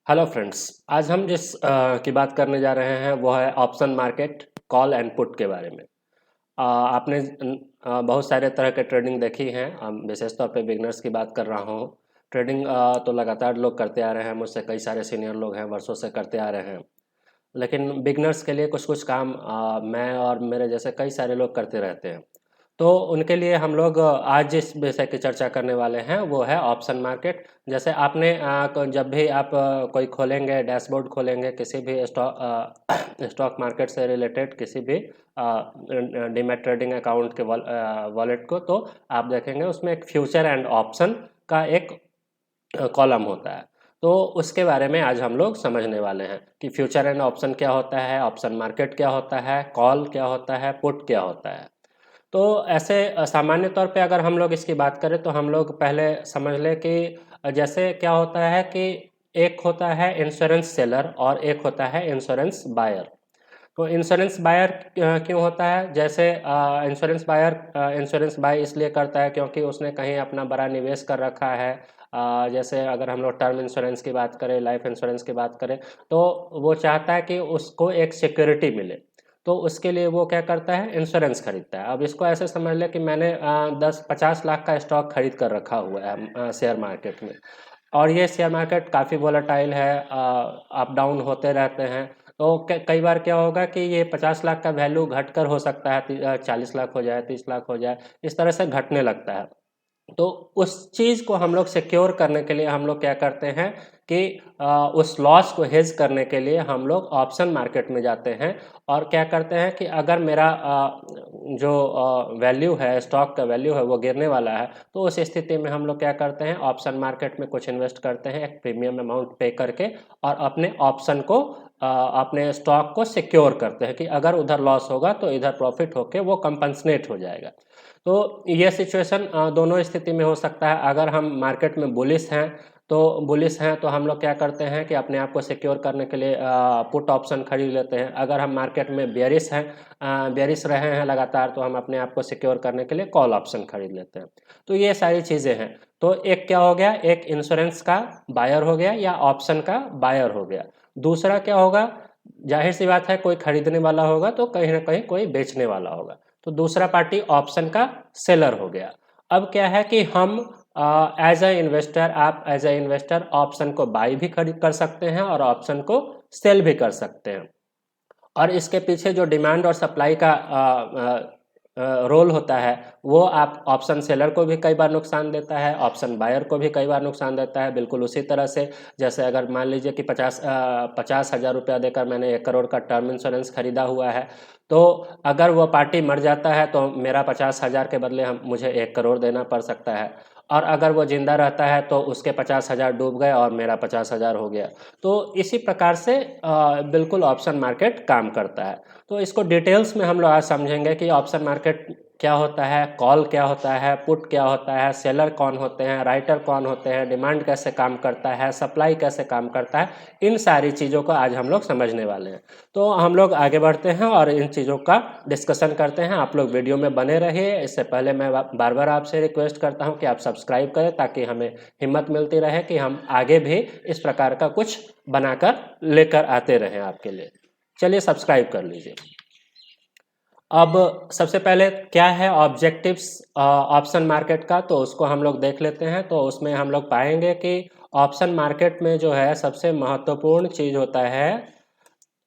Hello friends. आज हम जिस की बात करने जा रहे हैं वो है option market, call and put के बारे में। आपने बहुत सारे तरह के ट्रेडिंग देखी हैं। विशेष तौर पे बिगनर्स की बात कर रहा हूँ। ट्रेडिंग तो लगातार लोग करते आ रहे हैं, मुझसे कई सारे सीनियर लोग हैं, वर्षों से करते आ रहे हैं। लेकिन बिगनर्स के लिए कुछ कुछ काम मैं और मेरे जैसे कई सारे लोग करते रहते हैं। तो उनके लिए हम लोग आज जिस विषय की चर्चा करने वाले हैं वो है ऑप्शन मार्केट। जैसे आपने जब भी आप कोई खोलेंगे, डैशबोर्ड खोलेंगे किसी भी स्टॉक मार्केट से रिलेटेड किसी भी डीमैट ट्रेडिंग अकाउंट के वॉलेट को, तो आप देखेंगे उसमें एक फ्यूचर एंड ऑप्शन का एक कॉलम होता है। तो उसके बारे में आज हम लोग समझने वाले हैं कि फ्यूचर एंड ऑप्शन क्या होता है, ऑप्शन मार्केट क्या होता है, कॉल क्या होता है, पुट क्या होता है। तो ऐसे सामान्य तौर पे अगर हम लोग इसकी बात करें तो हम लोग पहले समझ लें कि जैसे क्या होता है कि एक होता है इंश्योरेंस सेलर और एक होता है इंश्योरेंस बायर। तो इंश्योरेंस बायर क्यों होता है? जैसे इंश्योरेंस बायर इंश्योरेंस बाय इसलिए करता है क्योंकि उसने कहीं अपना बड़ा निवेश कर रखा है। जैसे अगर हम लोग टर्म इंश्योरेंस की बात करें, लाइफ इंश्योरेंस की बात करें, तो वो चाहता है कि उसको एक सिक्योरिटी मिले। तो उसके लिए वो क्या करता है? इंश्योरेंस खरीदता है। अब इसको ऐसे समझ ले कि मैंने 10-50 लाख का स्टॉक खरीद कर रखा हुआ है शेयर मार्केट में। और ये शेयर मार्केट काफ़ी वोलेटाइल है, अप डाउन होते रहते हैं। तो कई बार क्या होगा कि ये 50 लाख का वैल्यू घटकर हो सकता है 40 लाख हो जाए, 30 लाख हो जाए, इस तरह से घटने लगता है। तो उस चीज़ को हम लोग सिक्योर करने के लिए हम लोग क्या करते हैं कि उस लॉस को हेज करने के लिए हम लोग ऑप्शन मार्केट में जाते हैं। और क्या करते हैं कि अगर मेरा जो वैल्यू है, स्टॉक का वैल्यू है, वो गिरने वाला है, तो उस स्थिति में हम लोग क्या करते हैं, ऑप्शन मार्केट में कुछ इन्वेस्ट करते हैं एक प्रीमियम अमाउंट पे करके, और अपने ऑप्शन को अपने स्टॉक को सिक्योर करते हैं कि अगर उधर लॉस होगा तो इधर प्रॉफिट होके वो कंपनसेट हो जाएगा। तो ये सिचुएशन दोनों स्थिति में हो सकता है। अगर हम मार्केट में बुलिश हैं तो हम लोग क्या करते हैं कि अपने आप को सिक्योर करने के लिए पुट ऑप्शन खरीद लेते हैं। अगर हम मार्केट में बेयरिश हैं, बेयरिश रहे हैं लगातार, तो हम अपने आप को सिक्योर करने के लिए कॉल ऑप्शन खरीद लेते हैं। तो ये सारी चीज़ें हैं। तो एक क्या हो गया, एक इंश्योरेंस का बायर हो गया या ऑप्शन का बायर हो गया। दूसरा क्या होगा, जाहिर सी बात है कोई खरीदने वाला होगा तो कहीं ना कहीं कोई बेचने वाला होगा। तो दूसरा पार्टी ऑप्शन का सेलर हो गया। अब क्या है कि हम एज ए इन्वेस्टर, आप एज ए इन्वेस्टर ऑप्शन को बाई भी खरीद कर सकते हैं और ऑप्शन को सेल भी कर सकते हैं। और इसके पीछे जो डिमांड और सप्लाई का रोल होता है, वो आप ऑप्शन सेलर को भी कई बार नुकसान देता है, ऑप्शन बायर को भी कई बार नुकसान देता है। बिल्कुल उसी तरह से जैसे अगर मान लीजिए कि 50,000 रुपया देकर मैंने 1 करोड़ का टर्म इंश्योरेंस खरीदा हुआ है, तो अगर वो पार्टी मर जाता है तो मेरा 50,000 के बदले हम मुझे 1 करोड़ देना पड़ सकता है। और अगर वो जिंदा रहता है तो उसके 50,000 डूब गए और मेरा 50,000 हो गया। तो इसी प्रकार से बिल्कुल ऑप्शन मार्केट काम करता है। तो इसको डिटेल्स में हम लोग आज समझेंगे कि ऑप्शन मार्केट क्या होता है, कॉल क्या होता है, पुट क्या होता है, सेलर कौन होते हैं, राइटर कौन होते हैं, डिमांड कैसे काम करता है, सप्लाई कैसे काम करता है। इन सारी चीज़ों को आज हम लोग समझने वाले हैं। तो हम लोग आगे बढ़ते हैं और इन चीज़ों का डिस्कशन करते हैं। आप लोग वीडियो में बने रहिए। इससे पहले मैं बार बार आपसे रिक्वेस्ट करता हूं कि आप सब्सक्राइब करें ताकि हमें हिम्मत मिलती रहे कि हम आगे भी इस प्रकार का कुछ बनाकर लेकर आते रहें आपके लिए। चलिए सब्सक्राइब कर लीजिए। अब सबसे पहले क्या है ऑब्जेक्टिव्स ऑप्शन मार्केट का, तो उसको हम लोग देख लेते हैं। तो उसमें हम लोग पाएंगे कि ऑप्शन मार्केट में जो है सबसे महत्वपूर्ण चीज़ होता है,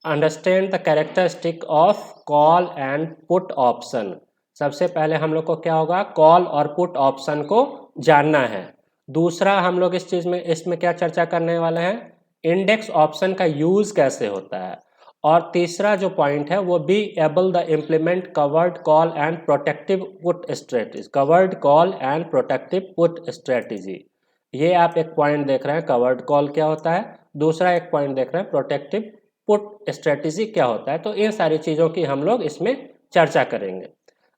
understand the characteristic of call and put option. सबसे पहले हम लोग को क्या होगा, कॉल और पुट ऑप्शन को जानना है। दूसरा हम लोग इस चीज़ में इसमें क्या चर्चा करने वाले हैं, इंडेक्स ऑप्शन का यूज़ कैसे होता है। और तीसरा जो पॉइंट है वो be able the implement covered call and protective put strategy, covered call and protective put strategy. ये आप एक पॉइंट देख रहे हैं, कवर्ड कॉल क्या होता है। दूसरा एक पॉइंट देख रहे हैं, प्रोटेक्टिव पुट स्ट्रेटजी क्या होता है। तो इन सारी चीज़ों की हम लोग इसमें चर्चा करेंगे।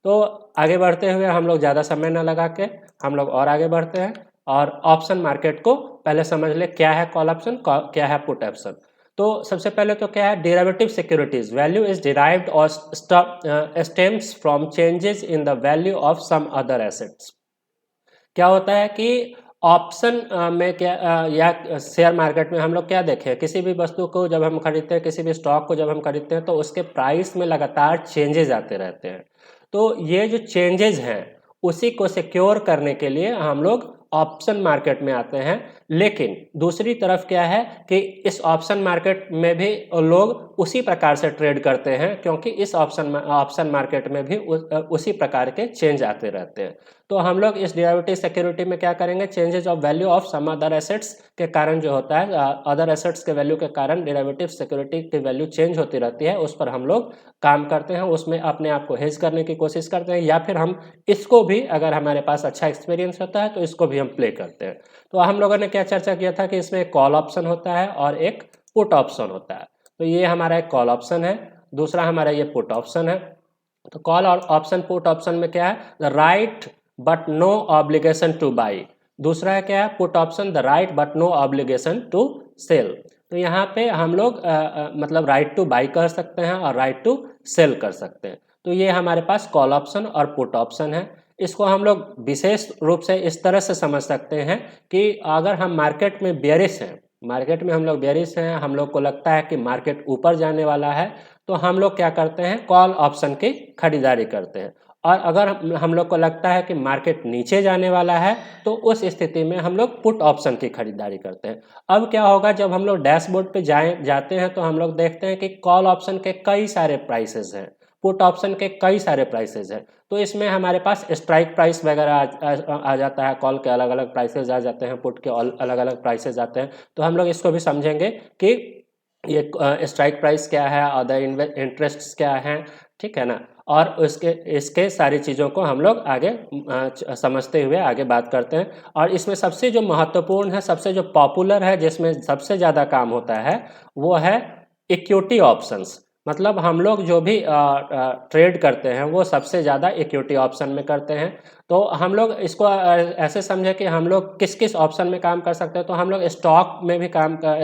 तो आगे बढ़ते हुए हम लोग ज़्यादा समय न लगा के हम लोग और आगे बढ़ते हैं और ऑप्शन मार्केट को पहले समझ ले, क्या है कॉल ऑप्शन, क्या है पुट ऑप्शन। तो सबसे पहले तो क्या है, derivative securities, value is derived और stems from changes in the value of some other assets. क्या होता है कि ऑप्शन में क्या या शेयर मार्केट में हम लोग क्या देखें, किसी भी वस्तु को जब हम खरीदते हैं, किसी भी स्टॉक को जब हम खरीदते हैं, तो उसके प्राइस में लगातार चेंजेज आते रहते हैं। तो ये जो चेंजेज हैं उसी को सिक्योर करने के लिए हम लोग ऑप्शन मार्केट में आते हैं। लेकिन दूसरी तरफ क्या है कि इस ऑप्शन मार्केट में भी लोग उसी प्रकार से ट्रेड करते हैं, क्योंकि इस ऑप्शन मार्केट में भी उसी प्रकार के चेंज आते रहते हैं। तो हम लोग इस डेरिवेटिव सिक्योरिटी में क्या करेंगे, changes of value of some other assets के कारण जो होता है, अदर एसेट्स के वैल्यू के कारण डेरिवेटिव सिक्योरिटी की वैल्यू चेंज होती रहती है, उस पर हम लोग काम करते हैं, उसमें अपने आप को हेज करने की कोशिश करते हैं, या फिर हम इसको भी, अगर हमारे पास अच्छा एक्सपीरियंस होता है तो इसको भी हम प्ले करते हैं। तो हम लोगों ने क्या चर्चा किया था कि इसमें एक कॉल ऑप्शन होता है और एक पुट ऑप्शन होता है। तो ये हमारा एक कॉल ऑप्शन है, दूसरा हमारा ये पुट ऑप्शन है। तो कॉल और ऑप्शन पुट ऑप्शन में क्या है, the right but no obligation to buy. दूसरा है क्या है, put option, the right but no obligation to sell. तो यहाँ पे हम लोग मतलब राइट टू बाई कर सकते हैं और राइट टू सेल कर सकते हैं। तो ये हमारे पास कॉल ऑप्शन और पुट ऑप्शन है। इसको हम लोग विशेष रूप से इस तरह से समझ सकते हैं कि अगर हम मार्केट में बेयरिश हैं, मार्केट में हम लोग बेयरिश हैं, हम लोग को लगता है कि मार्केट ऊपर जाने वाला है, तो हम लोग क्या करते हैं, कॉल ऑप्शन की खरीदारी करते हैं। और अगर हम लोग को लगता है कि मार्केट नीचे जाने वाला है, तो उस स्थिति में हम लोग पुट ऑप्शन की खरीदारी करते हैं। अब क्या होगा, जब हम लोग डैशबोर्ड पे जाते हैं तो हम लोग देखते हैं कि कॉल ऑप्शन के कई सारे प्राइसेस हैं, पुट ऑप्शन के कई सारे प्राइसेस हैं। तो इसमें हमारे पास स्ट्राइक प्राइस वगैरह आ जाता है, कॉल के अलग अलग प्राइसेस आ जाते हैं, पुट के अलग अलग प्राइसेस आते हैं। तो हम लोग इसको भी समझेंगे कि ये स्ट्राइक प्राइस क्या है, अदर इंटरेस्ट क्या है, ठीक है ना। और इसके सारी चीज़ों को हम लोग आगे समझते हुए आगे बात करते हैं। और इसमें सबसे जो महत्वपूर्ण है, सबसे जो पॉपुलर है, जिसमें सबसे ज़्यादा काम होता है, वो है इक्विटी ऑप्शंस। मतलब हम लोग जो भी ट्रेड करते हैं वो सबसे ज़्यादा इक्विटी ऑप्शन में करते हैं। तो हम लोग इसको ऐसे समझे कि हम लोग किस किस ऑप्शन में काम कर सकते हैं। तो हम लोग स्टॉक में भी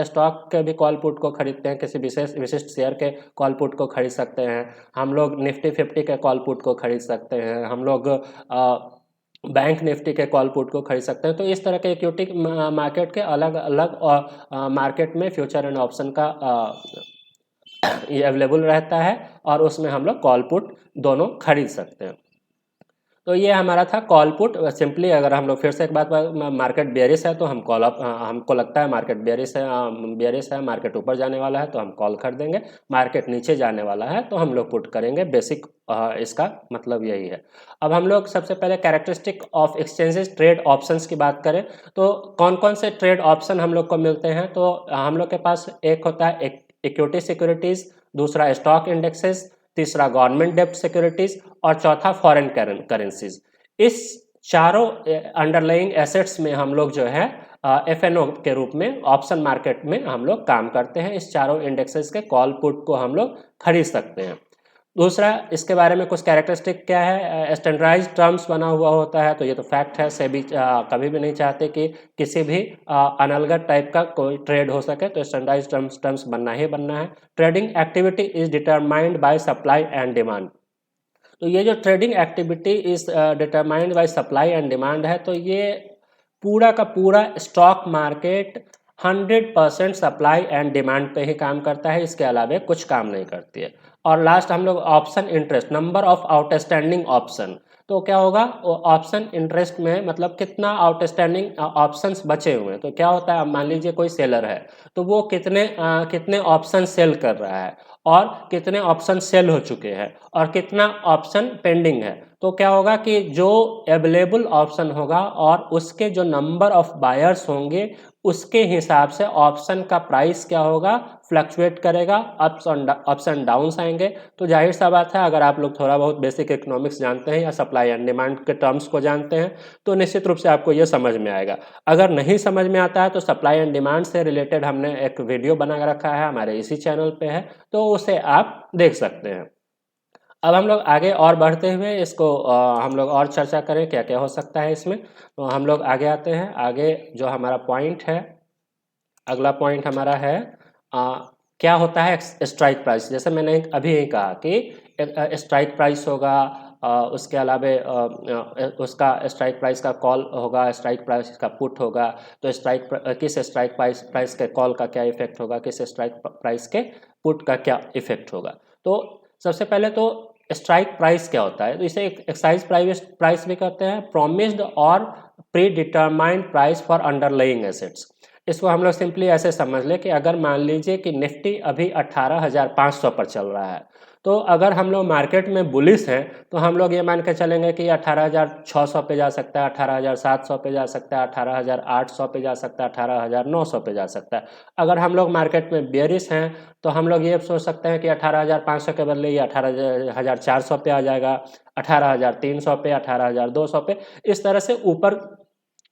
स्टॉक के भी कॉल पुट को खरीदते हैं, किसी विशिष्ट शेयर के कॉल पुट को खरीद सकते हैं। हम लोग निफ्टी 50 के कॉल पुट को खरीद सकते हैं। हम लोग बैंक निफ्टी के कॉल पुट को खरीद सकते हैं। तो इस तरह के इक्विटी मार्केट के अलग अलग मार्केट में फ्यूचर एंड ऑप्शन का ये अवेलेबल रहता है, और उसमें हम लोग कॉल पुट दोनों खरीद सकते हैं। तो ये हमारा था कॉल पुट। सिंपली अगर हम लोग फिर से एक बात, मार्केट बेयरिश है तो हम हमको लगता है मार्केट बेयरिश है, मार्केट ऊपर जाने वाला है तो हम कॉल खरीदेंगे, मार्केट नीचे जाने वाला है तो हम लोग पुट करेंगे। बेसिक इसका मतलब यही है। अब हम लोग सबसे पहले characteristic of exchanges trade options की बात करें तो कौन कौन से ट्रेड ऑप्शन हम लोग को मिलते हैं। तो हम लोग के पास एक होता है इक्विटी सिक्योरिटीज, दूसरा स्टॉक इंडेक्सेस, तीसरा गवर्नमेंट डेब्ट सिक्योरिटीज, और चौथा फॉरेन करेंसीज। इस चारों अंडरलाइंग एसेट्स में हम लोग जो है एफएनओ के रूप में ऑप्शन मार्केट में हम लोग काम करते हैं। इस चारों इंडेक्सेस के कॉल पुट को हम लोग खरीद सकते हैं। दूसरा, इसके बारे में कुछ कैरेक्टरिस्टिक क्या है, स्टैंडर्डाइज्ड टर्म्स बना हुआ होता है। तो ये तो फैक्ट है, सेबी कभी भी नहीं चाहते कि किसी भी अनलगत टाइप का कोई ट्रेड हो सके, तो स्टैंडर्डाइज्ड टर्म्स बनना ही बनना है। Trading activity is determined by supply and demand. तो ये जो trading activity is determined by supply and demand है, तो ये पूरा का पूरा stock market 100% supply and demand पे ही काम करता है, इसके अलावा कुछ काम नहीं करती है। और लास्ट हम लोग option interest, number of outstanding option. तो क्या होगा, ऑप्शन इंटरेस्ट में मतलब कितना आउटस्टैंडिंग ऑप्शंस बचे हुए हैं। तो क्या होता है, मान लीजिए कोई सेलर है तो वो कितने ऑप्शन सेल कर रहा है, और कितने ऑप्शन सेल हो चुके हैं, और कितना ऑप्शन पेंडिंग है। तो क्या होगा कि जो अवेलेबल ऑप्शन होगा और उसके जो नंबर ऑफ बायर्स होंगे, उसके हिसाब से ऑप्शन का प्राइस क्या होगा, फ्लक्चुएट करेगा, अप्स एंड डाउन्स आएंगे। तो जाहिर सा बात है, अगर आप लोग थोड़ा बहुत बेसिक इकोनॉमिक्स जानते हैं या सप्लाई एंड डिमांड के टर्म्स को जानते हैं, तो निश्चित रूप से आपको ये समझ में आएगा। अगर नहीं समझ में आता है तो सप्लाई एंड डिमांड से रिलेटेड हमने एक वीडियो बना रखा है, हमारे इसी चैनल पे है, तो उसे आप देख सकते हैं। अब हम लोग आगे और बढ़ते हुए इसको हम लोग और चर्चा करें क्या क्या हो सकता है इसमें। तो हम लोग आगे आते हैं। आगे जो हमारा पॉइंट है, अगला पॉइंट हमारा है क्या होता है स्ट्राइक प्राइस। जैसे मैंने अभी यही कहा कि स्ट्राइक प्राइस होगा, उसके अलावे उसका स्ट्राइक प्राइस का कॉल होगा, स्ट्राइक प्राइस का पुट होगा, तो किस स्ट्राइक प्राइस के कॉल का क्या इफेक्ट होगा, किस स्ट्राइक प्राइस के पुट का क्या इफेक्ट होगा। तो सबसे पहले तो स्ट्राइक प्राइस क्या होता है, तो इसे एक्साइज प्राइस भी कहते हैं, प्रॉमिस्ड और pre determined price for underlying assets. इसको हम लोग सिंपली ऐसे समझ ले कि अगर मान लीजिए कि निफ्टी अभी 18,500 पर चल रहा है, तो अगर हम लोग मार्केट में बुलिश हैं तो हम लोग ये मान के चलेंगे कि 18,600 पे जा सकता है, 18,700 पे जा सकता है, 18,800 पे जा सकता है, 18,900 पे जा सकता है। अगर हम लोग मार्केट में बेयरिश हैं तो हम लोग ये सोच सकते हैं कि 18,500 के बदले ये 18,400 पे आ जाएगा, 18,300 पे, 18,200 पे, इस तरह से ऊपर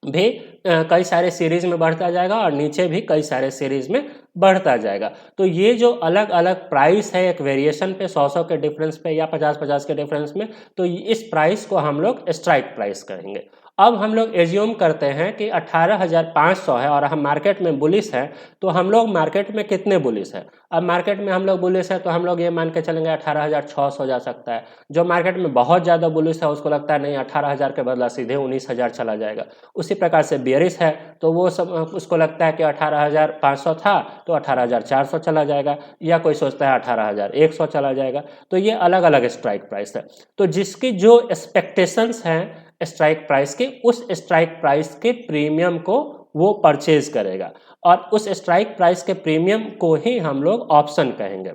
भी कई सारे सीरीज में बढ़ता जाएगा और नीचे भी कई सारे सीरीज में बढ़ता जाएगा। तो ये जो अलग अलग प्राइस है, एक वेरिएशन पे 100 के डिफरेंस पे या 50 के डिफरेंस में, तो इस प्राइस को हम लोग स्ट्राइक प्राइस कहेंगे। अब हम लोग एज्यूम करते हैं कि 18,500 है और हम मार्केट में बुलिश है, तो हम लोग मार्केट में कितने बुलिश है? अब मार्केट में हम लोग बुलिश है तो हम लोग ये मान के चलेंगे 18,600 जा सकता है। जो मार्केट में बहुत ज़्यादा बुलिश है उसको लगता है नहीं, 18,000 के बदला सीधे 19,000 चला जाएगा। उसी प्रकार से बेयरिश है तो वो सब उसको लगता है कि 18,500 था तो 18,400 चला जाएगा, या कोई सोचता है 18,100 चला जाएगा। तो ये अलग अलग स्ट्राइक प्राइस है। तो जिसकी जो एक्सपेक्टेशंस हैं स्ट्राइक प्राइस की, उस स्ट्राइक प्राइस के प्रीमियम को वो परचेज करेगा और उस स्ट्राइक प्राइस के प्रीमियम को ही हम लोग ऑप्शन कहेंगे।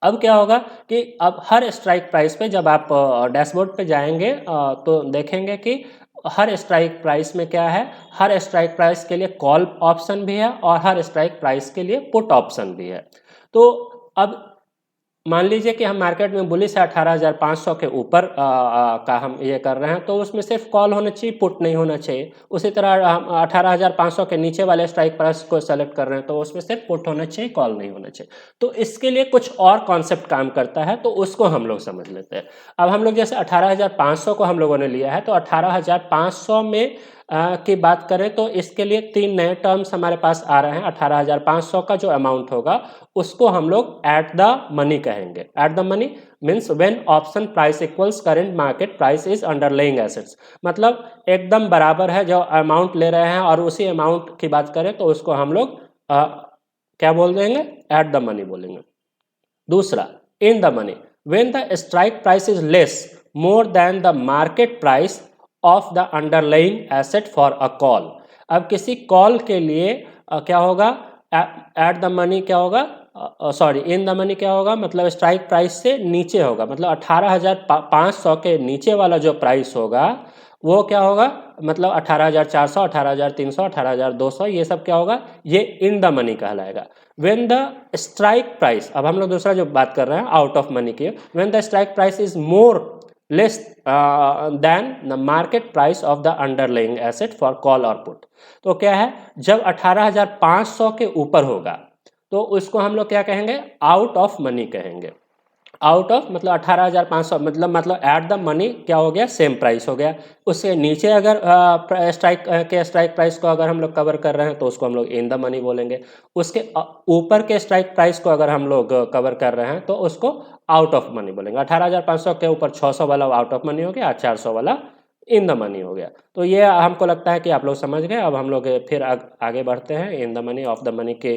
अब क्या होगा कि अब हर स्ट्राइक प्राइस पे जब आप डैशबोर्ड पे जाएंगे तो देखेंगे कि हर स्ट्राइक प्राइस में क्या है, हर स्ट्राइक प्राइस के लिए कॉल ऑप्शन भी है और हर स्ट्राइक प्राइस के लिए पुट ऑप्शन भी है। तो अब मान लीजिए कि हम मार्केट में बुलिश है 18,500 के ऊपर का हम ये कर रहे हैं, तो उसमें सिर्फ कॉल होना चाहिए, पुट नहीं होना चाहिए। उसी तरह हम 18,500 के नीचे वाले स्ट्राइक प्राइस को सेलेक्ट कर रहे हैं तो उसमें सिर्फ पुट होना चाहिए, कॉल नहीं होना चाहिए। तो इसके लिए कुछ और कॉन्सेप्ट काम करता है, तो उसको हम लोग समझ लेते हैं। अब हम लोग जैसे 18,500 को हम लोगों ने लिया है, तो 18,500 में की बात करें तो इसके लिए 3 नए टर्म्स हमारे पास आ रहे हैं। 18,500 का जो अमाउंट होगा उसको हम लोग एट द मनी कहेंगे। At the money means when option price equals current market price is underlying assets, मतलब एकदम बराबर है जो अमाउंट ले रहे हैं और उसी अमाउंट की बात करें तो उसको हम लोग क्या बोल देंगे, एट द मनी बोलेंगे। दूसरा, in the money when the strike price is less more than the market price of the underlying asset for a call. अब किसी कॉल के लिए क्या होगा, एट द मनी क्या होगा, सॉरी इन द मनी क्या होगा, मतलब स्ट्राइक प्राइस से नीचे होगा, मतलब 18,500 के नीचे वाला जो प्राइस होगा वो क्या होगा, मतलब 18,400, 18,300, 18,200, ये सब क्या होगा, ये इन द मनी कहलाएगा। व्हेन द स्ट्राइक प्राइस, अब हम लोग दूसरा जो बात कर रहे हैं आउट ऑफ मनी की, when the strike price is more less than the market price of the underlying asset for call और पुट। तो क्या है, जब 18,500 के ऊपर होगा तो उसको हम लोग क्या कहेंगे, आउट ऑफ मनी कहेंगे। आउट ऑफ मतलब 18,500 मतलब एट द मनी क्या हो गया, सेम प्राइस हो गया। उससे नीचे अगर स्ट्राइक प्राइस को अगर हम लोग कवर कर रहे हैं तो उसको हम लोग इन द मनी बोलेंगे। उसके ऊपर के स्ट्राइक प्राइस को अगर हम लोग कवर कर रहे हैं तो उसको आउट ऑफ मनी बोलेंगे। 18,500 के ऊपर 600 वाला आउट ऑफ मनी हो गया, 400 वाला इन द मनी हो गया। तो ये हमको लगता है कि आप लोग समझ गए। अब हम लोग फिर आगे बढ़ते हैं। In the money, of the money के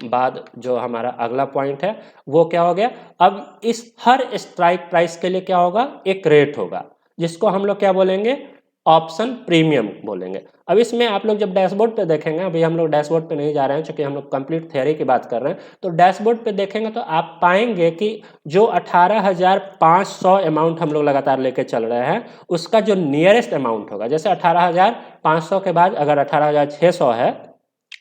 बाद जो हमारा अगला पॉइंट है वो क्या हो गया, अब इस हर स्ट्राइक प्राइस के लिए क्या होगा, एक रेट होगा जिसको हम लोग क्या बोलेंगे, ऑप्शन प्रीमियम बोलेंगे। अब इसमें आप लोग जब डैशबोर्ड पे देखेंगे, अभी हम लोग डैशबोर्ड पे नहीं जा रहे हैं क्योंकि हम लोग कंप्लीट थ्योरी की बात कर रहे हैं, तो डैशबोर्ड पे देखेंगे तो आप पाएंगे कि जो 18,500 अमाउंट हम लोग लगातार लेके चल रहे हैं उसका जो नियरेस्ट अमाउंट होगा, जैसे 18,500 के बाद अगर 18,600 है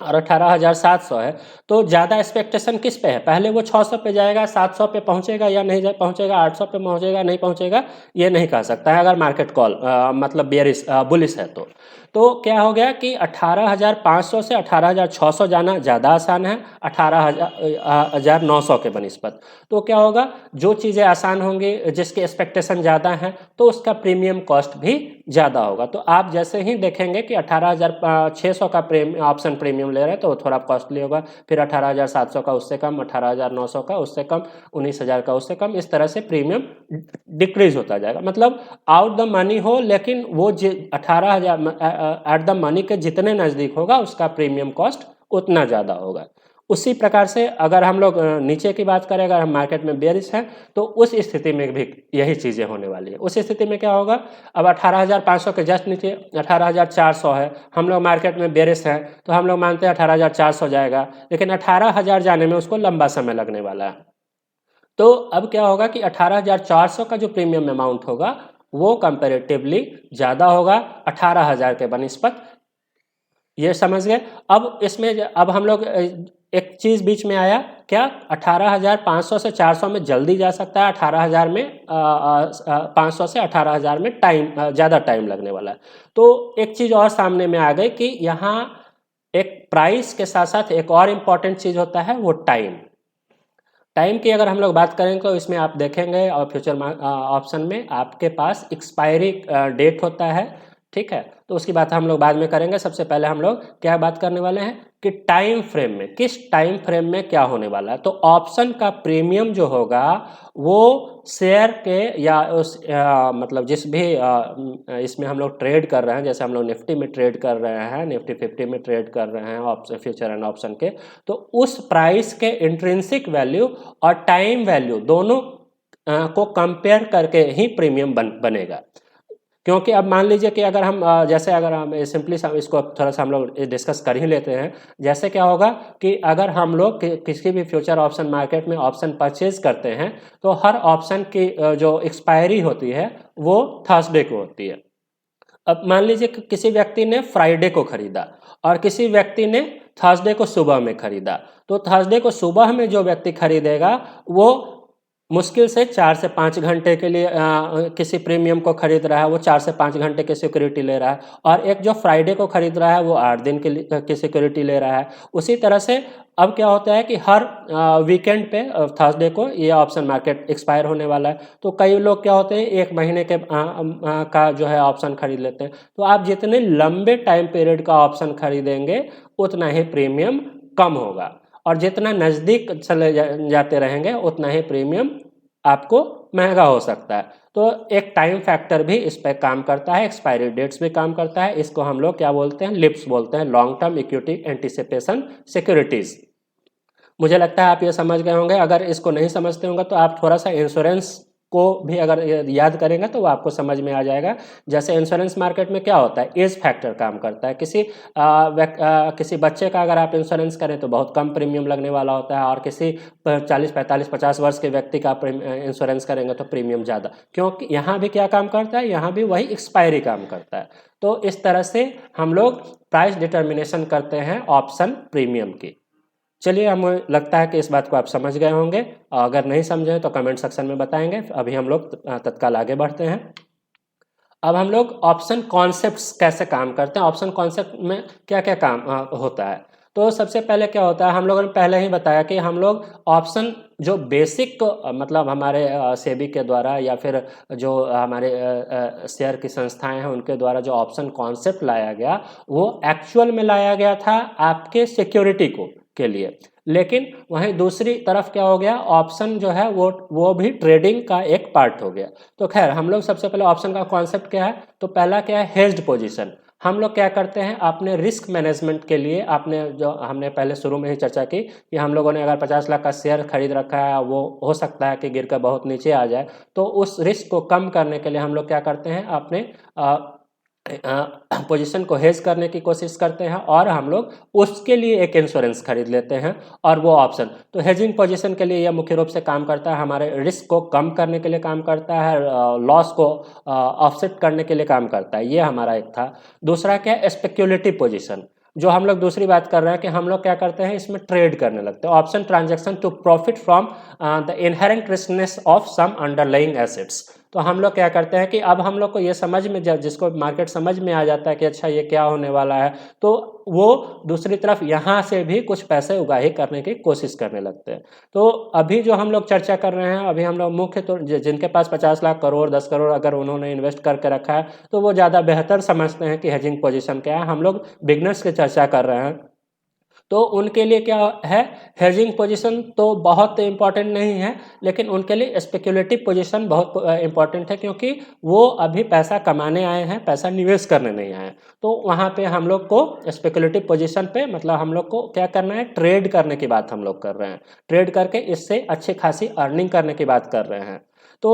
और 18,700 है तो ज़्यादा एक्सपेक्टेशन किस पे है, पहले वो 600 पे जाएगा, 700 पे पहुंचेगा या नहीं पहुंचेगा, 800 पे पहुंचेगा नहीं पहुंचेगा, ये नहीं कह सकता है अगर मार्केट कॉल मतलब बेयरिश बुलिश है। तो तो क्या हो गया कि 18,500 से 18,600 जाना ज़्यादा आसान है 18,900 के बनिस्बत। तो क्या होगा, जो चीज़ें आसान होंगी, जिसकी एक्सपेक्टेशन ज़्यादा है, तो उसका प्रीमियम कॉस्ट भी ज़्यादा होगा। तो आप जैसे ही देखेंगे कि 18,600 का ऑप्शन प्रीमियम ले रहे हैं तो वो थोड़ा कॉस्टली होगा, फिर 18,700 का उससे कम, 18,900 का उससे कम, 19,000 का उससे कम, इस तरह से प्रीमियम डिक्रीज होता जाएगा। मतलब आउट द मनी हो, लेकिन वो 18,000 एट द मनी के जितने नज़दीक होगा उसका प्रीमियम कॉस्ट उतना ज़्यादा होगा। उसी प्रकार से अगर हम लोग नीचे की बात करें, अगर हम मार्केट में बेयरिश हैं तो उस स्थिति में भी यही चीज़ें होने वाली है। उस स्थिति में क्या होगा, अब 18,500 के जस्ट नीचे 18,400 है, हम लोग मार्केट में बेयरिश हैं तो हम लोग मानते हैं 18,400 जाएगा, लेकिन 18,000 जाने में उसको लंबा समय लगने वाला है। तो अब क्या होगा कि 18,400 का जो प्रीमियम अमाउंट होगा वो कंपैरेटिवली ज़्यादा होगा 18,000 के बनिस्बत। ये समझ गए। अब इसमें अब हम लोग एक चीज़ बीच में आया क्या, 18,500 से 400 में जल्दी जा सकता है, 18,000 में 500 से 18,000 में ज़्यादा टाइम लगने वाला है। तो एक चीज़ और सामने में आ गई कि यहाँ एक प्राइस के साथ साथ एक और इम्पॉर्टेंट चीज़ होता है, वो टाइम। टाइम की अगर हम लोग बात करें तो इसमें आप देखेंगे और फ्यूचर ऑप्शन में आपके पास एक्सपायरी डेट होता है, ठीक है। तो उसकी बात हम लोग बाद में करेंगे। सबसे पहले हम लोग क्या बात करने वाले हैं कि टाइम फ्रेम में, किस टाइम फ्रेम में क्या होने वाला है। तो ऑप्शन का प्रीमियम जो होगा वो शेयर के या उस मतलब जिस भी इसमें हम लोग ट्रेड कर रहे हैं, जैसे हम लोग निफ्टी में ट्रेड कर रहे हैं, निफ्टी 50 में ट्रेड कर रहे हैं ऑप्शन, फ्यूचर एंड ऑप्शन के, तो उस प्राइस के इंट्रिंसिक वैल्यू और टाइम वैल्यू दोनों को कंपेयर करके ही प्रीमियम बनेगा। क्योंकि अब मान लीजिए कि अगर हम जैसे अगर हम सिंपली इसको थोड़ा सा हम लोग डिस्कस कर ही लेते हैं। जैसे क्या होगा कि अगर हम लोग किसी भी फ्यूचर ऑप्शन मार्केट में ऑप्शन परचेज करते हैं तो हर ऑप्शन की जो एक्सपायरी होती है वो थर्सडे को होती है। अब मान लीजिए कि किसी व्यक्ति ने फ्राइडे को खरीदा और किसी व्यक्ति ने थर्सडे को सुबह में खरीदा, तो थर्सडे को सुबह में जो व्यक्ति खरीदेगा वो मुश्किल से 4 से 5 घंटे के लिए किसी प्रीमियम को खरीद रहा है, वो 4 से 5 घंटे की सिक्योरिटी ले रहा है, और एक जो फ्राइडे को खरीद रहा है वो 8 दिन की सिक्योरिटी ले रहा है। उसी तरह से अब क्या होता है कि हर वीकेंड पे थर्सडे को ये ऑप्शन मार्केट एक्सपायर होने वाला है, तो कई लोग क्या होते हैं 1 महीने के का जो है ऑप्शन खरीद लेते हैं। तो आप जितने लंबे टाइम पीरियड का ऑप्शन खरीदेंगे उतना ही प्रीमियम कम होगा, और जितना नज़दीक चले जाते रहेंगे उतना ही प्रीमियम आपको महंगा हो सकता है। तो एक टाइम फैक्टर भी इस पर काम करता है, एक्सपायरी डेट्स भी काम करता है। इसको हम लोग क्या बोलते हैं, लिप्स बोलते हैं, long term equity anticipation securities. मुझे लगता है आप ये समझ गए होंगे। अगर इसको नहीं समझते होंगे तो आप थोड़ा सा इंश्योरेंस को भी अगर याद करेंगे तो वो आपको समझ में आ जाएगा। जैसे इंश्योरेंस मार्केट में क्या होता है, एज फैक्टर काम करता है। किसी बच्चे का अगर आप इंश्योरेंस करें तो बहुत कम प्रीमियम लगने वाला होता है, और किसी 40, 45, 50 वर्ष के व्यक्ति का इंश्योरेंस करेंगे तो प्रीमियम ज़्यादा, क्योंकि यहाँ भी क्या काम करता है, यहाँ भी वही एक्सपायरी काम करता है। तो इस तरह से हम लोग प्राइस डिटर्मिनेशन करते हैं ऑप्शन प्रीमियम की। चलिए, हमें लगता है कि इस बात को आप समझ गए होंगे। अगर नहीं समझे तो कमेंट सेक्शन में बताएंगे। अभी हम लोग तत्काल आगे बढ़ते हैं। अब हम लोग ऑप्शन कॉन्सेप्ट्स कैसे काम करते हैं, ऑप्शन कॉन्सेप्ट में क्या क्या काम होता है। तो सबसे पहले क्या होता है, हम लोगों ने पहले ही बताया कि हम लोग ऑप्शन जो बेसिक मतलब हमारे सेबी के द्वारा या फिर जो हमारे शेयर की संस्थाएं हैं उनके द्वारा जो ऑप्शन कॉन्सेप्ट लाया गया वो एक्चुअल में लाया गया था आपके सिक्योरिटी को के लिए। लेकिन वहीं दूसरी तरफ क्या हो गया, ऑप्शन जो है वो भी ट्रेडिंग का एक पार्ट हो गया। तो खैर हम लोग सबसे पहले ऑप्शन का कॉन्सेप्ट क्या है, तो पहला क्या है, हेज्ड पोजीशन। हम लोग क्या करते हैं, अपने रिस्क मैनेजमेंट के लिए, आपने जो हमने पहले शुरू में ही चर्चा की कि हम लोगों ने अगर 50 लाख का शेयर खरीद रखा है, वो हो सकता है कि गिरकर बहुत नीचे आ जाए, तो उस रिस्क को कम करने के लिए हम लोग क्या करते हैं, अपने पोजीशन को हेज करने की कोशिश करते हैं, और हम लोग उसके लिए एक इंश्योरेंस खरीद लेते हैं। और वो ऑप्शन तो हेजिंग पोजीशन के लिए यह मुख्य रूप से काम करता है, हमारे रिस्क को कम करने के लिए काम करता है, लॉस को ऑफसेट करने के लिए काम करता है। ये हमारा एक था। दूसरा क्या है, स्पेक्युलेटिव पोजीशन, जो हम लोग दूसरी बात कर रहे हैं कि हम लोग क्या करते हैं, इसमें ट्रेड करने लगते हैं। Option transaction to profit from the inherent riskiness of some underlying assets. तो हम लोग क्या करते हैं कि अब हम लोग को ये समझ में जिसको मार्केट समझ में आ जाता है कि अच्छा ये क्या होने वाला है, तो वो दूसरी तरफ यहाँ से भी कुछ पैसे उगाही करने की कोशिश करने लगते हैं। तो अभी जो हम लोग चर्चा कर रहे हैं, अभी हम लोग मुख्य तो जिनके पास 50 लाख करोड़ 10 करोड़ अगर उन्होंने इन्वेस्ट करके रखा है तो वो ज़्यादा बेहतर समझते हैं कि हेजिंग पोजीशन क्या है। हम लोग बिगनर्स की चर्चा कर रहे हैं, तो उनके लिए क्या है, हेजिंग पोजीशन तो बहुत इंपॉर्टेंट नहीं है, लेकिन उनके लिए स्पेक्युलेटिव पोजीशन बहुत इंपॉर्टेंट है, क्योंकि वो अभी पैसा कमाने आए हैं, पैसा निवेश करने नहीं आए हैं। तो वहाँ पे हम लोग को स्पेक्युलेटिव पोजीशन पे मतलब हम लोग को क्या करना है, ट्रेड करने की बात हम लोग कर रहे हैं। ट्रेड करके इससे अच्छी खासी अर्निंग करने की बात कर रहे हैं। तो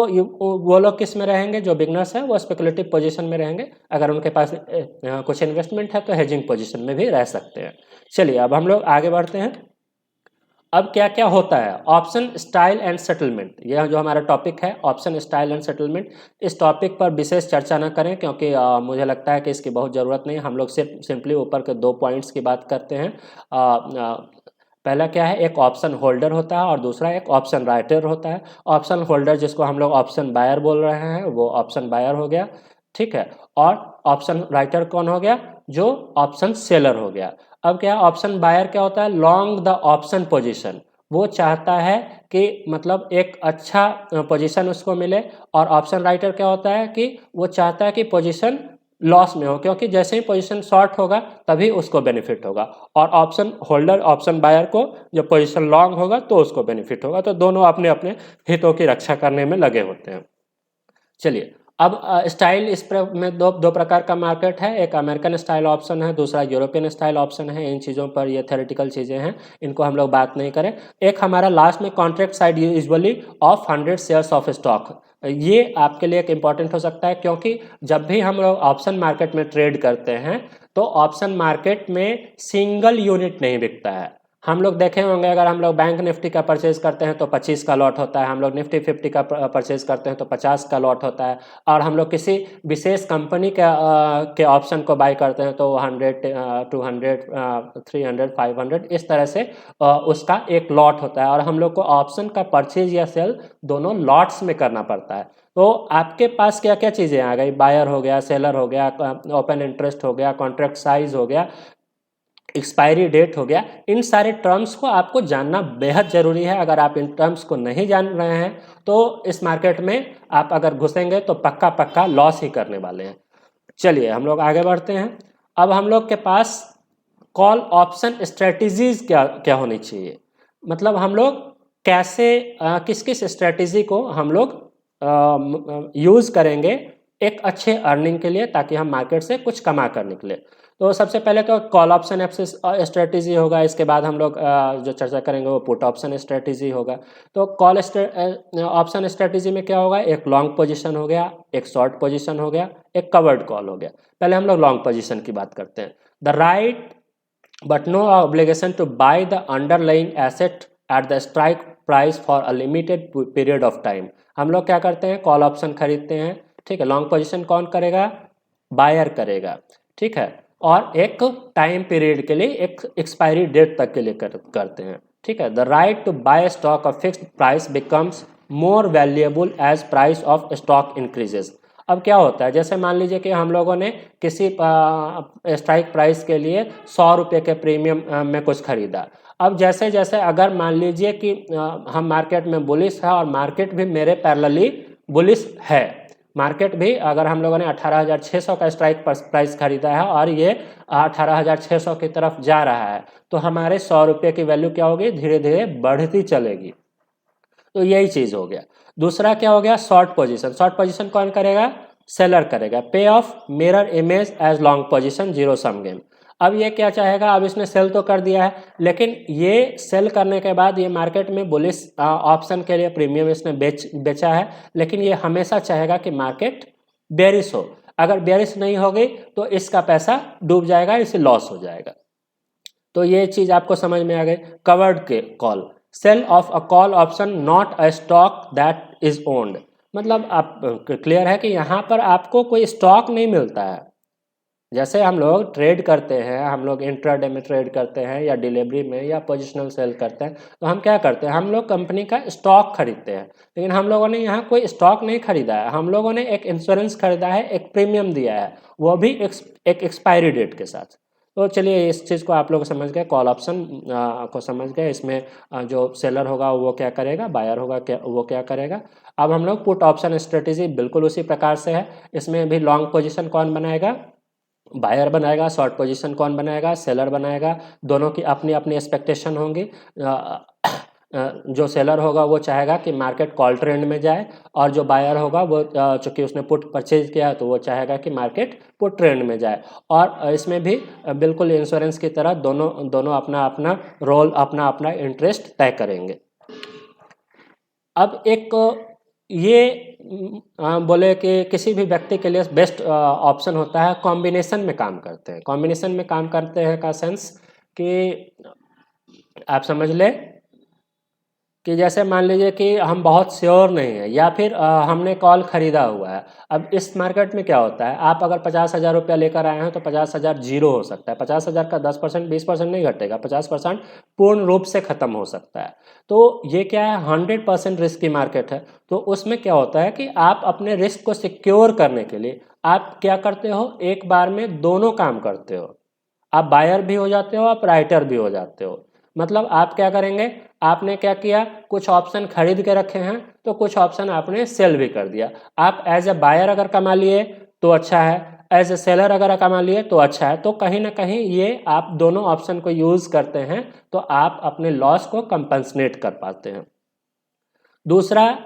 वो लोग किस में रहेंगे, जो बिगनर्स हैं वो स्पेकुलेटिव पोजीशन में रहेंगे। अगर उनके पास कुछ इन्वेस्टमेंट है तो हेजिंग पोजीशन में भी रह सकते हैं। चलिए अब हम लोग आगे बढ़ते हैं। अब क्या क्या होता है ऑप्शन स्टाइल एंड सेटलमेंट, यह जो हमारा टॉपिक है ऑप्शन स्टाइल एंड सेटलमेंट। इस टॉपिक पर विशेष चर्चा ना करें, क्योंकि मुझे लगता है कि इसकी बहुत ज़रूरत नहीं। हम लोग सिर्फ सिंपली ऊपर के 2 पॉइंट्स की बात करते हैं। पहला क्या है, एक ऑप्शन होल्डर होता है और दूसरा एक ऑप्शन राइटर होता है। ऑप्शन होल्डर जिसको हम लोग ऑप्शन बायर बोल रहे हैं वो ऑप्शन बायर हो गया, ठीक है। और ऑप्शन राइटर कौन हो गया, जो ऑप्शन सेलर हो गया। अब क्या ऑप्शन बायर क्या होता है, लॉन्ग द ऑप्शन पोजीशन, वो चाहता है कि मतलब एक अच्छा पोजीशन उसको मिले। और ऑप्शन राइटर क्या होता है कि वो चाहता है कि पोजीशन लॉस में हो, क्योंकि जैसे ही पोजीशन शॉर्ट होगा तभी उसको बेनिफिट होगा। और ऑप्शन होल्डर ऑप्शन बायर को जब पोजीशन लॉन्ग होगा तो उसको बेनिफिट होगा। तो दोनों अपने अपने हितों की रक्षा करने में लगे होते हैं। चलिए अब स्टाइल इस में दो प्रकार का मार्केट है, एक अमेरिकन स्टाइल ऑप्शन है, दूसरा यूरोपियन स्टाइल ऑप्शन है। इन चीज़ों पर ये थ्योरेटिकल चीज़ें हैं, इनको हम लोग बात नहीं करें। एक हमारा लास्ट में contract side usually of 100 shares of stock, ये आपके लिए एक इम्पॉर्टेंट हो सकता है, क्योंकि जब भी हम लोग ऑप्शन मार्केट में ट्रेड करते हैं तो ऑप्शन मार्केट में सिंगल यूनिट नहीं बिकता है। हम लोग देखे होंगे, अगर हम लोग बैंक निफ्टी का परचेज करते हैं तो 25 का लॉट होता है, हम लोग निफ्टी 50 का परचेज करते हैं तो 50 का लॉट होता है, और हम लोग किसी विशेष कंपनी के ऑप्शन को बाई करते हैं तो 100 200 300 500 इस तरह से उसका एक लॉट होता है। और हम लोग को ऑप्शन का परचेज या सेल दोनों लॉट्स में करना पड़ता है। तो आपके पास क्या क्या चीज़ें आ गई, बायर हो गया, सेलर हो गया, ओपन इंटरेस्ट हो गया, कॉन्ट्रैक्ट साइज हो गया, एक्सपायरी डेट हो गया। इन सारे टर्म्स को आपको जानना बेहद ज़रूरी है। अगर आप इन टर्म्स को नहीं जान रहे हैं तो इस मार्केट में आप अगर घुसेंगे तो पक्का पक्का लॉस ही करने वाले हैं। चलिए हम लोग आगे बढ़ते हैं। अब हम लोग के पास कॉल ऑप्शन स्ट्रेटजीज क्या क्या होनी चाहिए, मतलब हम लोग कैसे किस किस स्ट्रेटजी को हम लोग यूज़ करेंगे एक अच्छे अर्निंग के लिए, ताकि हम मार्केट से कुछ कमा कर निकले। तो सबसे पहले तो कॉल ऑप्शन स्ट्रेटजी होगा, इसके बाद हम लोग जो चर्चा करेंगे वो पुट ऑप्शन स्ट्रेटजी होगा। तो कॉल ऑप्शन स्ट्रेटजी में क्या होगा, एक लॉन्ग पोजीशन हो गया, एक शॉर्ट पोजीशन हो गया, एक कवर्ड कॉल हो गया। पहले हम लोग लॉन्ग पोजीशन की बात करते हैं। The right but no obligation to buy the underlying asset at the strike price for a limited period of time. हम लोग क्या करते हैं, कॉल ऑप्शन खरीदते हैं, ठीक है। लॉन्ग पोजीशन कौन करेगा, बायर करेगा, ठीक है। और एक टाइम पीरियड के लिए, एक एक्सपायरी डेट तक के लिए करते हैं, ठीक है। The right to buy stock of fixed price becomes more valuable as price of stock increases. अब क्या होता है, जैसे मान लीजिए कि हम लोगों ने किसी स्ट्राइक प्राइस के लिए 100 रुपये के प्रीमियम में कुछ खरीदा। अब जैसे जैसे अगर मान लीजिए कि हम मार्केट में बुलिश है और मार्केट भी मेरे पैरेलली बुलिश है, मार्केट भी अगर हम लोगों ने 18,600 का स्ट्राइक प्राइस खरीदा है और ये 18,600 की तरफ जा रहा है, तो हमारे 100 रुपये की वैल्यू क्या होगी, धीरे धीरे बढ़ती चलेगी। तो यही चीज़ हो गया। दूसरा क्या हो गया, शॉर्ट पोजीशन। शॉर्ट पोजीशन कौन करेगा, सेलर करेगा। Pay off mirror image as long position zero sum game. अब ये क्या चाहेगा, अब इसने सेल तो कर दिया है, लेकिन ये सेल करने के बाद ये मार्केट में बुलिश ऑप्शन के लिए प्रीमियम इसने बेचा है, लेकिन ये हमेशा चाहेगा कि मार्केट बेरिश हो। अगर बेरिश नहीं होगी तो इसका पैसा डूब जाएगा, इसे लॉस हो जाएगा। तो ये चीज़ आपको समझ में आ गई। कवर्ड के call, sell of a call option not a stock that is owned, मतलब आप क्लियर है कि यहाँ पर आपको कोई स्टॉक नहीं मिलता है, जैसे हम लोग ट्रेड करते हैं, हम लोग इंट्राडे में ट्रेड करते हैं या डिलीवरी में या पोजिशनल सेल करते हैं, तो हम क्या करते हैं, हम लोग कंपनी का स्टॉक खरीदते हैं। लेकिन हम लोगों ने यहाँ कोई स्टॉक नहीं खरीदा है, हम लोगों ने एक इंश्योरेंस खरीदा है, एक प्रीमियम दिया है, वो भी एक एक्सपायरी डेट के साथ। तो चलिए इस चीज़ को आप लोग समझ गए, कॉल ऑप्शन को समझ गए। इसमें जो सेलर होगा वो क्या करेगा, बायर होगा क्या वो क्या करेगा। अब हम लोग पुट ऑप्शन स्ट्रेटेजी बिल्कुल उसी प्रकार से है। इसमें भी लॉन्ग पोजीशन कौन बनाएगा, बायर बनाएगा। शॉर्ट पोजीशन कौन बनाएगा, सेलर बनाएगा। दोनों की अपनी अपनी एक्सपेक्टेशन होंगी। जो सेलर होगा वो चाहेगा कि मार्केट कॉल ट्रेंड में जाए, और जो बायर होगा वो चूंकि उसने पुट परचेज किया है तो वो चाहेगा कि मार्केट पुट ट्रेंड में जाए। और इसमें भी बिल्कुल इंश्योरेंस की तरह दोनों दोनों अपना अपना रोल, अपना अपना इंटरेस्ट तय करेंगे। अब एक ये बोले कि किसी भी व्यक्ति के लिए बेस्ट ऑप्शन होता है कॉम्बिनेशन में काम करते हैं। कॉम्बिनेशन में काम करते हैं का सेंस कि आप समझ ले कि जैसे मान लीजिए कि हम बहुत श्योर नहीं है, या फिर हमने कॉल खरीदा हुआ है। अब इस मार्केट में क्या होता है, आप अगर 50,000 रुपया लेकर आए हैं तो 50,000 जीरो हो सकता है। 50,000 का 10% 20% नहीं घटेगा, 50% पूर्ण रूप से खत्म हो सकता है। तो ये क्या है, 100% रिस्क की मार्केट है। तो उसमें क्या होता है कि आप अपने रिस्क को सिक्योर करने के लिए आप क्या करते हो, एक बार में दोनों काम करते हो। आप बायर भी हो जाते हो, आप राइटर भी हो जाते हो। मतलब आप क्या करेंगे, आपने क्या किया, कुछ ऑप्शन खरीद के रखे हैं तो कुछ ऑप्शन आपने सेल भी कर दिया। आप एज ए बायर अगर कमा लिए तो अच्छा है, एज ए सेलर अगर कमा लिए तो अच्छा है। तो कहीं ना कहीं ये आप दोनों ऑप्शन को यूज करते हैं तो आप अपने लॉस को कंपनसेट कर पाते हैं। दूसरा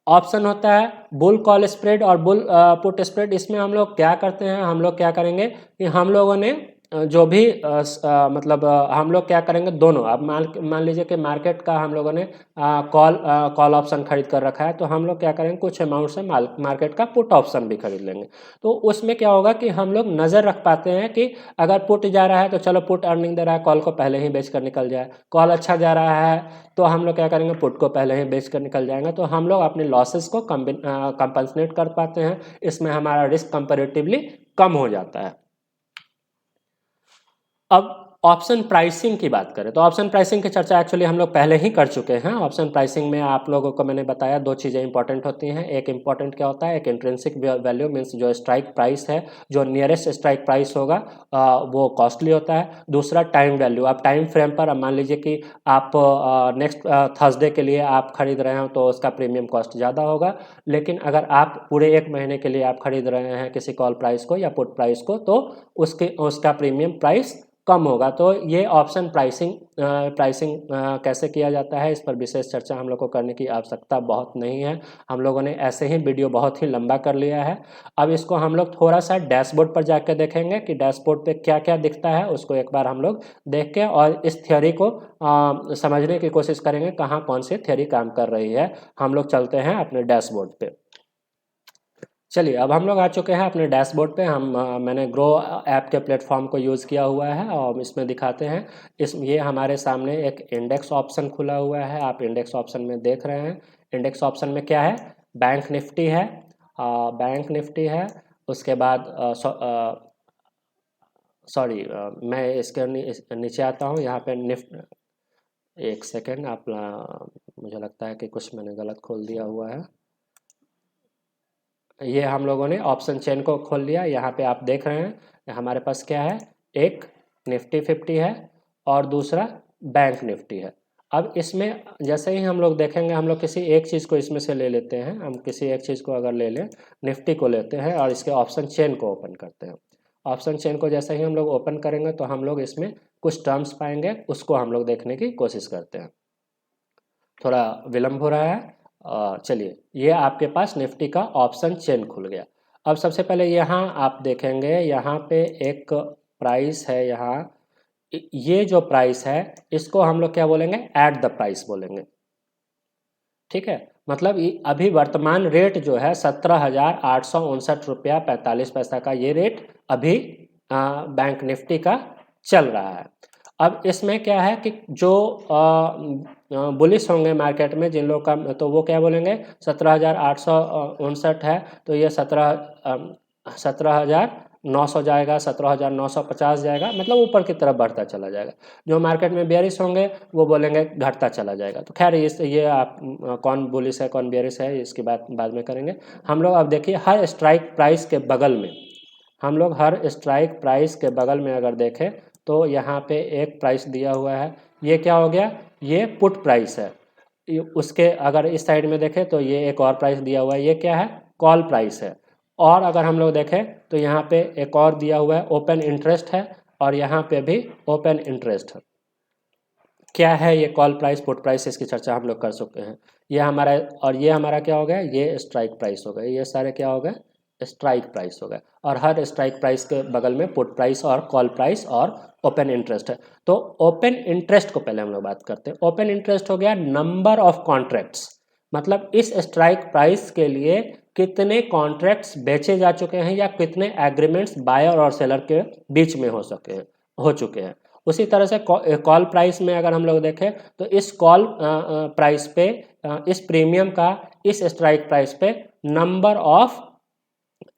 ऑप्शन होता है बुल कॉल स्प्रेड और बुल पुट स्प्रेड। इसमें हम लोग क्या करते हैं, हम लोग क्या करेंगे कि हम लोगों ने जो भी मतलब हम लोग क्या करेंगे, दोनों। अब मान लीजिए कि मार्केट का हम लोगों ने कॉल ऑप्शन खरीद कर रखा है, तो हम लोग क्या करेंगे, कुछ अमाउंट से मार्केट का पुट ऑप्शन भी खरीद लेंगे। तो उसमें क्या होगा कि हम लोग नज़र रख पाते हैं कि अगर पुट जा रहा है तो चलो पुट अर्निंग दे रहा है, कॉल को पहले ही बेच कर निकल जाए। कॉल अच्छा जा रहा है तो हम लोग क्या करेंगे, पुट को पहले ही बेच कर निकल जाएंगे। तो हम लोग अपने लॉसेस को कंपनसेट कर पाते हैं। इसमें हमारा रिस्क कंपैरेटिवली कम हो जाता है। अब ऑप्शन प्राइसिंग की बात करें तो ऑप्शन प्राइसिंग की चर्चा एक्चुअली हम लोग पहले ही कर चुके हैं। ऑप्शन प्राइसिंग में आप लोगों को मैंने बताया दो चीज़ें इंपॉर्टेंट होती हैं। एक इंपॉर्टेंट क्या होता है, एक इंट्रिंसिक वैल्यू मीन्स जो स्ट्राइक प्राइस है, जो नियरेस्ट स्ट्राइक प्राइस होगा वो कॉस्टली होता है। दूसरा टाइम वैल्यू, आप टाइम फ्रेम पर मान लीजिए कि आप नेक्स्ट थर्सडे के लिए आप खरीद रहे हो तो उसका प्रीमियम कॉस्ट ज़्यादा होगा। लेकिन अगर आप पूरे 1 महीने के लिए आप खरीद रहे हैं किसी कॉल प्राइस को या पुट प्राइस को, तो उसका प्रीमियम प्राइस कम होगा। तो ये ऑप्शन प्राइसिंग कैसे किया जाता है, इस पर विशेष चर्चा हम लोग को करने की आवश्यकता बहुत नहीं है। हम लोगों ने ऐसे ही वीडियो बहुत ही लंबा कर लिया है। अब इसको हम लोग थोड़ा सा डैशबोर्ड पर जाकर देखेंगे कि डैशबोर्ड पे क्या क्या दिखता है, उसको एक बार हम लोग देख के और इस थ्योरी को समझने की कोशिश करेंगे, कहाँ कौन सी थ्योरी काम कर रही है। हम लोग चलते हैं अपने डैशबोर्ड पे। चलिए अब हम लोग आ चुके हैं अपने डैशबोर्ड पे। मैंने ग्रो ऐप के प्लेटफॉर्म को यूज़ किया हुआ है और इसमें दिखाते हैं। ये हमारे सामने एक इंडेक्स ऑप्शन खुला हुआ है, आप इंडेक्स ऑप्शन में देख रहे हैं। इंडेक्स ऑप्शन में क्या है, बैंक निफ्टी है, बैंक निफ्टी है। उसके बाद सॉरी, मैं इसके नीचे आता हूँ। यहाँ पे एक सेकेंड, आप मुझे लगता है कि कुछ मैंने गलत खोल दिया हुआ है। ये हम लोगों ने ऑप्शन चेन को खोल लिया। यहाँ पे आप देख रहे हैं हमारे पास क्या है, एक निफ्टी 50 है और दूसरा बैंक निफ्टी है। अब इसमें जैसे ही हम लोग देखेंगे, हम लोग किसी एक चीज़ को इसमें से ले लेते हैं। हम किसी एक चीज़ को अगर ले लें, निफ्टी को लेते हैं और इसके ऑप्शन चेन को ओपन करते हैं। ऑप्शन चेन को जैसे ही हम लोग ओपन करेंगे तो हम लोग इसमें कुछ टर्म्स पाएंगे, उसको हम लोग देखने की कोशिश करते हैं। थोड़ा विलम्ब हो रहा है। चलिए, ये आपके पास निफ्टी का ऑप्शन चेन खुल गया। अब सबसे पहले यहाँ आप देखेंगे, यहाँ पे एक प्राइस है। यहाँ ये जो प्राइस है इसको हम लोग क्या बोलेंगे, एट द प्राइस बोलेंगे। ठीक है, मतलब अभी वर्तमान रेट जो है 17,859 रुपया 45 पैसा का ये रेट अभी बैंक निफ्टी का चल रहा है। अब इसमें क्या है कि जो बुलिश होंगे मार्केट में जिन लोग का, तो वो क्या बोलेंगे, 17,859 है तो ये 17,000 900 जाएगा, 17,950 जाएगा, मतलब ऊपर की तरफ बढ़ता चला जाएगा। जो मार्केट में बेयरिश होंगे वो बोलेंगे घटता चला जाएगा। तो खैर ये आप कौन बुलिश है कौन बेयरिश है इसकी बात बाद में करेंगे। हम लोग अब देखिए हर स्ट्राइक प्राइस के बगल में, हम लोग हर स्ट्राइक प्राइस के बगल में अगर देखें तो यहाँ पे एक प्राइस दिया हुआ है, ये क्या हो गया, ये पुट प्राइस है। उसके अगर इस साइड में देखें तो ये एक और प्राइस दिया हुआ है, ये क्या है, कॉल प्राइस है। और अगर हम लोग देखें तो यहाँ पे एक और दिया हुआ है ओपन इंटरेस्ट है, और यहाँ पे भी ओपन इंटरेस्ट है। क्या है ये कॉल प्राइस पुट प्राइस, इसकी चर्चा हम लोग कर सकते हैं। ये हमारा, और ये हमारा क्या हो गया, ये स्ट्राइक प्राइस हो गए, ये सारे क्या हो गए, स्ट्राइक प्राइस हो गए। और हर स्ट्राइक प्राइस के बगल में पुट प्राइस और कॉल प्राइस और ओपन इंटरेस्ट है। तो ओपन इंटरेस्ट को पहले हम लोग बात करते हैं। ओपन इंटरेस्ट हो गया नंबर ऑफ कॉन्ट्रैक्ट्स, मतलब इस स्ट्राइक प्राइस के लिए कितने कॉन्ट्रैक्ट्स बेचे जा चुके हैं या कितने एग्रीमेंट्स बायर और सेलर के बीच में हो चुके हैं। उसी तरह से कॉल प्राइस में अगर हम लोग देखें तो इस कॉल प्राइस पे, इस प्रीमियम का इस स्ट्राइक प्राइस पे नंबर ऑफ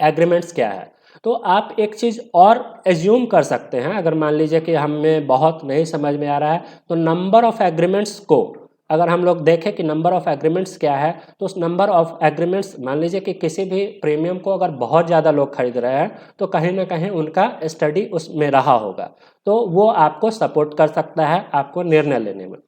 एग्रीमेंट्स क्या है। तो आप एक चीज़ और एज्यूम कर सकते हैं, अगर मान लीजिए कि हमें बहुत नहीं समझ में आ रहा है तो नंबर ऑफ एग्रीमेंट्स को अगर हम लोग देखें कि नंबर ऑफ एग्रीमेंट्स क्या है, तो उस नंबर ऑफ एग्रीमेंट्स, मान लीजिए कि किसी भी प्रीमियम को अगर बहुत ज़्यादा लोग खरीद रहे हैं तो कहीं ना कहीं उनका स्टडी उसमें रहा होगा, तो वो आपको सपोर्ट कर सकता है आपको निर्णय लेने में।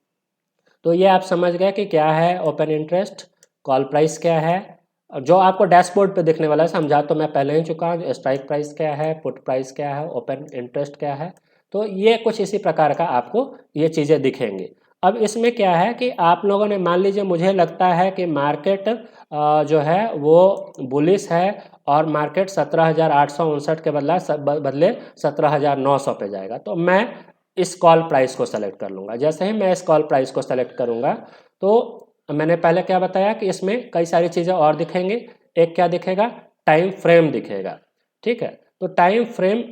तो ये आप समझ गए कि क्या है ओपन इंटरेस्ट, कॉल प्राइस क्या है, जो आपको डैशबोर्ड पे दिखने वाला है, समझा तो मैं पहले ही चुका हूँ। स्ट्राइक प्राइस क्या है, पुट प्राइस क्या है, ओपन इंटरेस्ट क्या है, तो ये कुछ इसी प्रकार का आपको ये चीज़ें दिखेंगी। अब इसमें क्या है कि आप लोगों ने, मान लीजिए मुझे लगता है कि मार्केट जो है वो बुलिश है और मार्केट 17,859 के बदले 17,900 पे जाएगा, तो मैं इस कॉल प्राइस को सेलेक्ट कर लूँगा। जैसे ही मैं इस कॉल प्राइस को सेलेक्ट करूँगा तो मैंने पहले क्या बताया कि इसमें कई सारी चीज़ें और दिखेंगी। एक क्या दिखेगा, टाइम फ्रेम दिखेगा, ठीक है। तो टाइम फ्रेम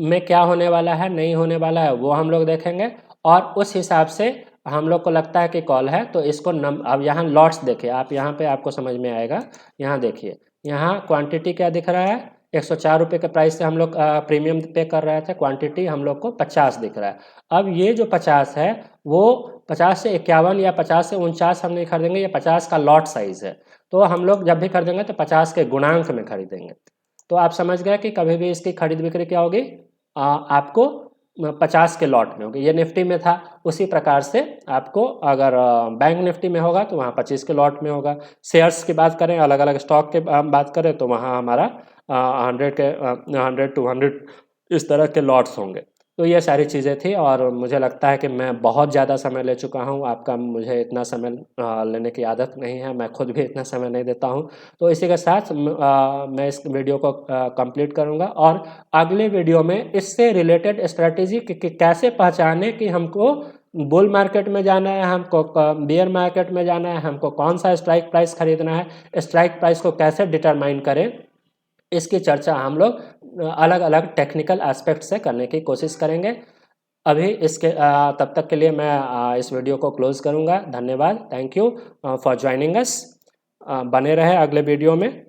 में क्या होने वाला है नहीं होने वाला है वो हम लोग देखेंगे, और उस हिसाब से हम लोग को लगता है कि कॉल है तो इसको अब यहाँ लॉट्स देखिए आप, यहाँ पे आपको समझ में आएगा। यहाँ देखिए, यहाँ क्वांटिटी क्या दिख रहा है, 104 रुपये के प्राइस से हम लोग प्रीमियम पे कर रहे थे, क्वांटिटी हम लोग को 50 दिख रहा है। अब ये जो 50 है वो 50 से 51 या 50 से 49 हम नहीं खरीदेंगे, ये 50 का लॉट साइज है, तो हम लोग जब भी खरीदेंगे तो 50 के गुणांक में खरीदेंगे। तो आप समझ गए कि कभी भी इसकी खरीद बिक्री क्या होगी, आपको 50 के लॉट में होगी। ये निफ्टी में था, उसी प्रकार से आपको अगर बैंक निफ्टी में होगा तो वहाँ 25 के लॉट में होगा। शेयर्स की बात करें, अलग अलग स्टॉक के बात करें तो वहाँ हमारा 100 200 इस तरह के लॉट्स होंगे। तो ये सारी चीज़ें थी, और मुझे लगता है कि मैं बहुत ज़्यादा समय ले चुका हूँ आपका, मुझे इतना समय लेने की आदत नहीं है, मैं खुद भी इतना समय नहीं देता हूँ। तो इसी के साथ मैं इस वीडियो को कंप्लीट करूँगा, और अगले वीडियो में इससे रिलेटेड स्ट्रैटेजी कि कैसे पहचाने कि हमको बुल मार्केट में जाना है, हमको बेयर मार्केट में जाना है, हमको कौन सा स्ट्राइक प्राइस खरीदना है, स्ट्राइक प्राइस को कैसे डिटरमाइन करें, इसकी चर्चा हम लोग अलग अलग टेक्निकल एस्पेक्ट से करने की कोशिश करेंगे। अभी इसके तब तक के लिए मैं इस वीडियो को क्लोज करूँगा। धन्यवाद, thank you for joining us. बने रहे अगले वीडियो में।